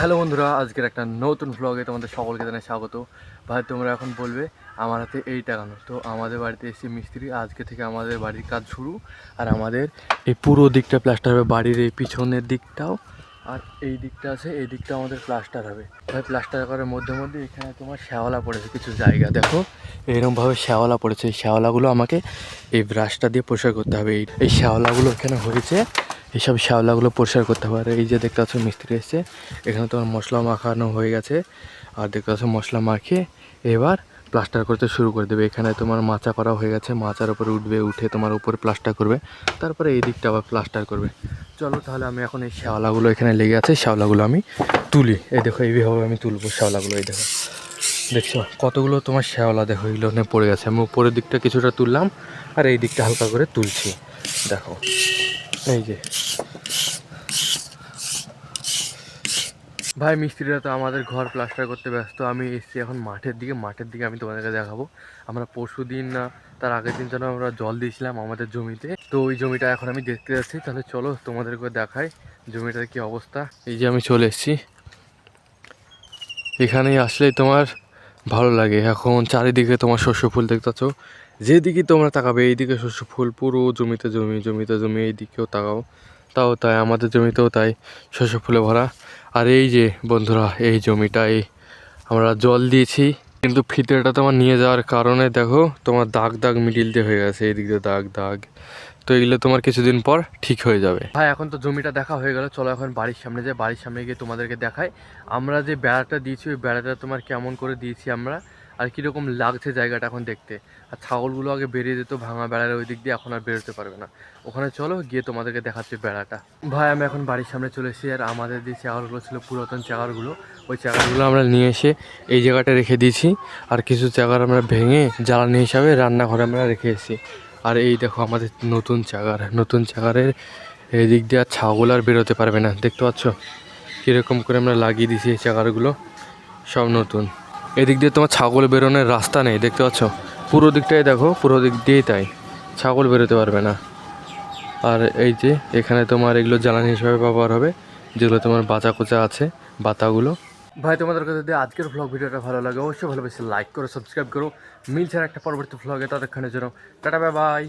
Hello বন্ধুরা, আজকের একটা নতুন ভ্লগে তোমাদের সকলকে জানাই স্বাগত। ভাই তোমরা এখন বলবে আমার হাতে এই টাকানো, তো আমাদের বাড়িতে এসে মিস্ত্রি আজকে থেকে আমাদের বাড়ির কাজ শুরু। আর আমাদের এই পুরো দিকটা প্লাস্টার হবে, বাড়ির এই পিছনের দিকটাও। আর এই দিকটা আছে, এই দিকটা আমাদের প্লাস্টার হবে। ভাই প্লাস্টার করার মধ্যে মধ্যে এখানে তোমার শ্যাওলা পড়েছে কিছু জায়গা, দেখো এরকমভাবে শ্যাওলা পড়েছে। এই শ্যাওলাগুলো আমাকে এই ব্রাশটা দিয়ে পরিষ্কার করতে হবে। এই শ্যাওলাগুলো এখানে হয়েছে, এইসব শ্যাওলাগুলো পরিষ্কার করতে হবে। আর এই যে দেখতে পাচ্ছ মিস্ত্রি এসছে, এখানে তোমার মশলা মাখানো হয়ে গেছে। আর দেখতে পাচ্ছ মশলা মাখিয়ে এবার প্লাস্টার করতে শুরু করে দেবে। এখানে তোমার মাচা করা হয়ে গেছে, মাচার উপরে উঠবে, উঠে তোমার উপরে প্লাস্টার করবে, তারপরে এই দিকটা আবার প্লাস্টার করবে। চলো তাহলে আমি এখন এই শ্যাওলাগুলো এখানে লেগে আছে, শ্যাওলাগুলো আমি তুলি। এই দেখো এইভাবে আমি তুলবো শ্যাওলাগুলো। এই দেখো, দেখছো কতগুলো তোমার শ্যাওলা, দেখো এগুলো নিয়ে পড়ে গেছে। আমি উপরের দিকটা কিছুটা তুললাম আর এই দিকটা হালকা করে তুলছি। দেখো এই যে ভাই মিস্ত্রিরা তো আমাদের ঘর প্লাস্টার করতে ব্যস্ত। আমি এসেছি এখন মাঠের দিকে আমি তোমাদেরকে দেখাবো। আমরা পরশু দিন না তার আগের দিন যেন আমরা জল দিয়েছিলাম আমাদের জমিতে, তো ওই জমিটা এখন আমি দেখতে যাচ্ছি। তাহলে চলো তোমাদেরকে দেখাই জমিটার কি অবস্থা। এই যে আমি চলে এসেছি, এখানেই আসলেই তোমার ভালো লাগে। এখন চারিদিকে তোমার শস্য ফুল দেখতে পাচ্ছ, যেদিকে তোমরা তাকাবে এইদিকে শস্য ফুল, পুরো জমিতে জমি, জমিতে জমি। এইদিকেও তাকাও, তাও তাই, আমাদের জমিতেও তাই, শস্য ফুলে ভরা। আর এই যে বন্ধুরা, এই জমিটায় আমরা জল দিয়েছি, কিন্তু ফিতেটা তোমার নিয়ে যাওয়ার কারণে দেখো তোমার দাগ দাগ মিডিল দিয়ে হয়ে গেছে, এইদিক দিয়ে দাগ দাগ। তো এগুলো তোমার কিছুদিন পর ঠিক হয়ে যাবে। ভাই এখন তো জমিটা দেখা হয়ে গেল, চলো এখন বাড়ির সামনে যাই। বাড়ির সামনে গিয়ে তোমাদেরকে দেখাই আমরা যে বেড়াটা দিয়েছি, ওই বেড়াটা তোমার কেমন করে দিয়েছি আমরা, আর কীরকম লাগছে জায়গাটা এখন দেখতে। আর ছাগলগুলো আগে বেরিয়ে যেত ভাঙা বেড়ার ওই দিক দিয়ে, এখন আর বেরোতে পারবে না। ওখানে চলো গিয়ে তোমাদেরকে দেখাচ্ছি বেড়াটা। ভাই আমি এখন বাড়ির সামনে চলে এসেছি, আর আমাদের যে চাগারগুলো ছিল পুরাতন চাগারগুলো, ওই চাগারগুলো আমরা নিয়ে এসে এই জায়গাটা রেখে দিয়েছি। আর কিছু চাগার আমরা ভেঙে জ্বালানি হিসাবে রান্নাঘরে আমরা রেখে এসেছি। আর এই দেখো আমাদের নতুন চাগার, নতুন চাগারের এই দিক দিয়ে আর ছাগল আর বেরোতে পারবে না। দেখতে পাচ্ছ কীরকম করে আমরা লাগিয়ে দিয়েছি এই চাগারগুলো, সব নতুন। এদিক দিয়ে তোমার ছাগল বেরোনোর রাস্তা নেই, দেখতে পাচ্ছ পুরো দিকটাই দেখো, পুরো দিক দিয়েই তাই, ছাগল বেরোতে পারবে না। আর এই যে এখানে তোমার এগুলো জ্বালানি হিসাবে ব্যবহার হবে, যেগুলো তোমার বাঁচা কোচা আছে, বাতাগুলো। ভাই তোমাদের কাছে যদি আজকের ভ্লগ ভিডিওটা ভালো লাগে অবশ্যই ভালোবেসে লাইক করো, সাবস্ক্রাইব করো। মিলছে একটা পরবর্তী ভ্লগে, ততক্ষণের জন্য টাটা, বাই বাই।